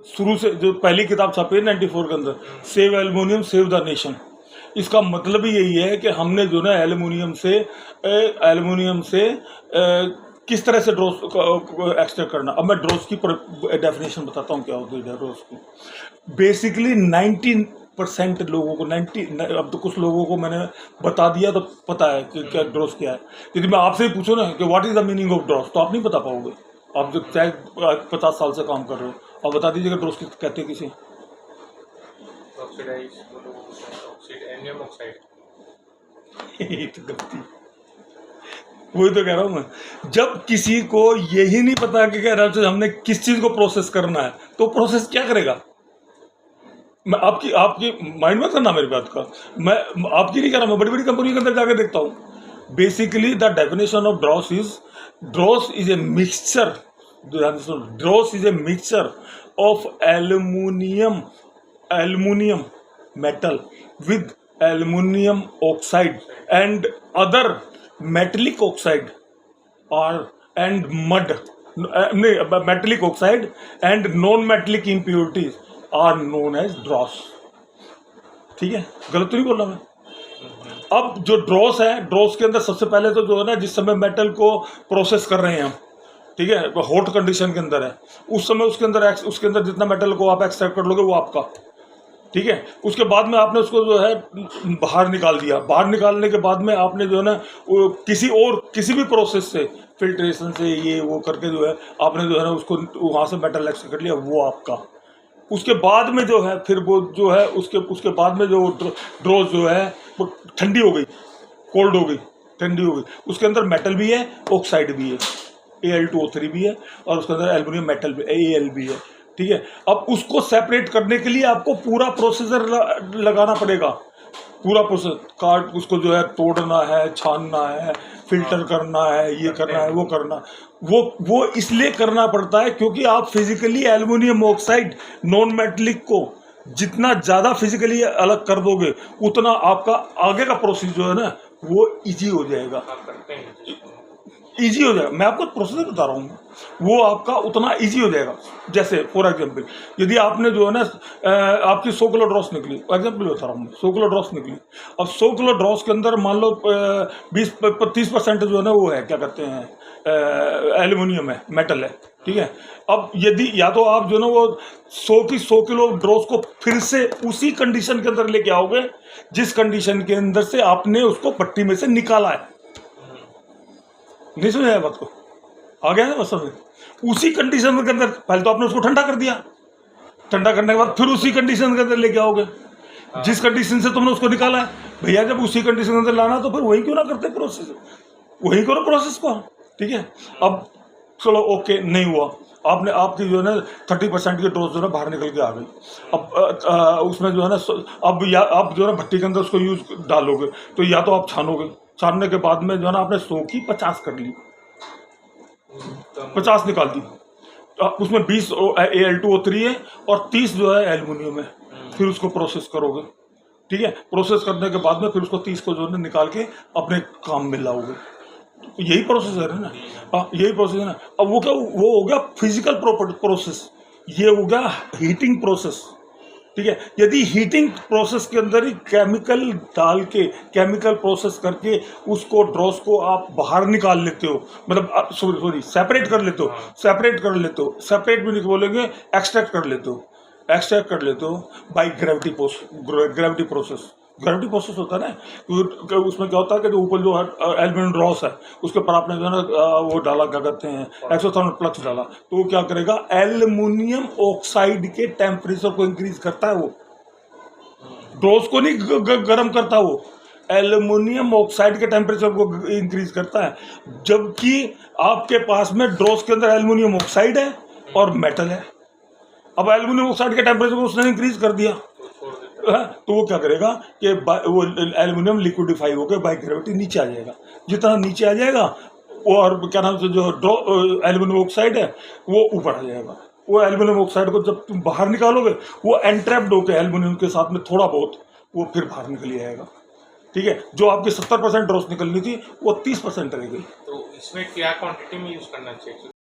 शुरू से जो पहली किताब छपी है 94 के अंदर, save aluminium save the nation. इसका मतलब ही यही है कि हमने जो ना एल्युमिनियम से किस तरह से ड्रॉस एक्सट्रैक्ट करना। अब मैं ड्रॉस की डेफिनेशन बताता हूँ क्या होती है ड्रॉस की। बेसिकली 90% लोगों को अब तो कुछ लोगों को मैंने बता दिया तो पता है कि क्या ड्रॉस क्या है। यदि मैं आपसे ही पूछूँ ना कि what is the meaning of dross, तो आप नहीं बता पाओगे। आप जो चाहे 50 साल से काम कर रहे हो, आप बता दीजिएगा ड्रॉस कहते हैं किसी। गलती, वही तो कह रहा हूँ मैं। जब किसी को यही नहीं पता कि हमने किस चीज को प्रोसेस करना है, तो प्रोसेस क्या करेगा। मैं आपकी माइंड में करना मेरी बात का, मैं आपकी नहीं कर रहा, मैं बड़ी बड़ी कंपनी के अंदर जाकर देखता हूँ। Basically the definition of dross is a mixture. Dross is a mixture of aluminium metal with aluminum oxide and other metallic oxide and mud, metallic oxide and non-metallic impurities are known as dross। ठीक है, गलत तो नहीं बोल रहा मैं। अब जो ड्रॉस है, ड्रॉस के अंदर सबसे पहले तो जो है ना, जिस समय मेटल को प्रोसेस कर रहे हैं हम, ठीक है, हॉट कंडीशन के अंदर है, उस समय उसके अंदर जितना मेटल को आप एक्सट्रैक्ट कर लोगे वो आपका, ठीक है। उसके बाद में आपने उसको जो है बाहर निकाल दिया। बाहर निकालने के बाद में आपने जो है ना किसी भी प्रोसेस से, फिल्ट्रेशन से ये वो करके जो है आपने जो है ना उसको वहाँ से मेटल एक्सट्रैक्ट कर लिया, वो आपका। उसके बाद में जो है फिर वो जो है उसके बाद में जो ड्रॉस जो है वो ठंडी हो गई, कोल्ड हो गई, ठंडी हो गई। उसके अंदर मेटल भी है, ऑक्साइड भी है, Al2O3 भी है, और उसके अंदर एल्युमिनियम मेटल भी, Al भी है, ठीक है। अब उसको सेपरेट करने के लिए आपको पूरा प्रोसेसर लगाना पड़ेगा, पूरा प्रोसेस उसको जो है तोड़ना है, छानना है, फिल्टर करना है, ये करना है, वो करना। वो इसलिए करना पड़ता है क्योंकि आप physically aluminium oxide non metallic को जितना ज़्यादा फिजिकली अलग कर दोगे, उतना आपका आगे का प्रोसेस जो है ना वो इजी हो जाएगा, इजी हो जाएगा। मैं आपको प्रोसेस बता रहा हूँ, वो आपका उतना इजी हो जाएगा। जैसे फॉर एग्जांपल, यदि आपने जो है ना आपकी 100 किलो ड्रॉस निकली, एग्जांपल बता रहा हूँ, 100 किलो ड्रॉस निकली। अब 100 किलो ड्रॉस के अंदर मान लो 20-30% जो है ना वो है, क्या कहते हैं, एल्युमिनियम है, मेटल है, ठीक है। अब यदि या तो आप जो है ना वो 100 किलो ड्रॉस को फिर से उसी कंडीशन के अंदर लेके आओगे जिस कंडीशन के अंदर से आपने उसको भट्टी में से निकाला है। नहीं समझ आया बात को, आ गया ना बस समझ। उसी कंडीशन के अंदर पहले तो आपने उसको ठंडा कर दिया, ठंडा करने के बाद फिर उसी कंडीशन के अंदर लेके आओगे जिस कंडीशन से तुमने उसको निकाला है। भैया जब उसी कंडीशन के अंदर लाना तो फिर वही क्यों ना करते प्रोसेस, वही करो प्रोसेस को, ठीक है। अब चलो ओके, नहीं हुआ, आपकी जो है ना 30% की ड्रॉस जो है बाहर निकल के आ गई। अब उसमें जो है ना आप जो है ना भट्टी के अंदर उसको यूज डालोगे, तो या तो आप छानोगे, छानने के बाद में जो है ना आपने 100 की 50 कर ली, 50 निकाल दी, तो उसमें 20 Al2O3 है और 30 जो है एल्युमिनियम है। फिर उसको प्रोसेस करोगे, ठीक है। प्रोसेस करने के बाद में फिर उसको 30 को जो है निकाल के अपने काम में लाओगे। तो यही प्रोसेस है ना, यही प्रोसेस है ना। अब वो क्या, वो हो गया फिजिकल प्रोसेस, ये हो गया हीटिंग प्रोसेस, ठीक है। यदि हीटिंग प्रोसेस के अंदर ही केमिकल डाल के, केमिकल प्रोसेस करके उसको ड्रॉस को आप बाहर निकाल लेते हो, मतलब सॉरी सेपरेट कर लेते हो, सेपरेट भी नहीं बोलेंगे, एक्सट्रैक्ट कर लेते हो बाई ग्रेविटी प्रोसेस होता है ना। तो उसमें क्या होता है कि जो ऊपर जो एल्युमिनियम ड्रॉस है उसके ऊपर आपने जो है ना वो डाला, क्या कहते हैं, एक्सोथर्मल फ्लक्स डाला, तो वो क्या करेगा, एल्युमिनियम ऑक्साइड के टेम्परेचर को इंक्रीज करता है। वो ड्रॉस को नहीं गर्म करता, वो एल्युमिनियम ऑक्साइड के टेम्परेचर को इंक्रीज करता है। जबकि आपके पास में ड्रॉस के अंदर एल्युमिनियम ऑक्साइड है और मेटल है। अब एल्युमिनियम ऑक्साइड के टेम्परेचर को उसने इंक्रीज कर दिया, तो वो क्या करेगा कि वो एल्युमिनियम लिक्विडिफाई होकर बाय ग्रेविटी नीचे आ जाएगा। जितना नीचे आ जाएगा और क्या नाम से जो एल्युमिनियम ऑक्साइड है वो ऊपर आ जाएगा। वो एल्युमिनियम ऑक्साइड को जब तुम बाहर निकालोगे, वो एंट्रैप्ड होकर एल्युमिनियम के साथ में थोड़ा बहुत वो फिर बाहर निकल जाएगा, ठीक है। जो आपकी 70% ड्रॉस निकलनी थी वो 30% रह गई। तो इसमें क्या क्वांटिटी में यूज करना चाहिए?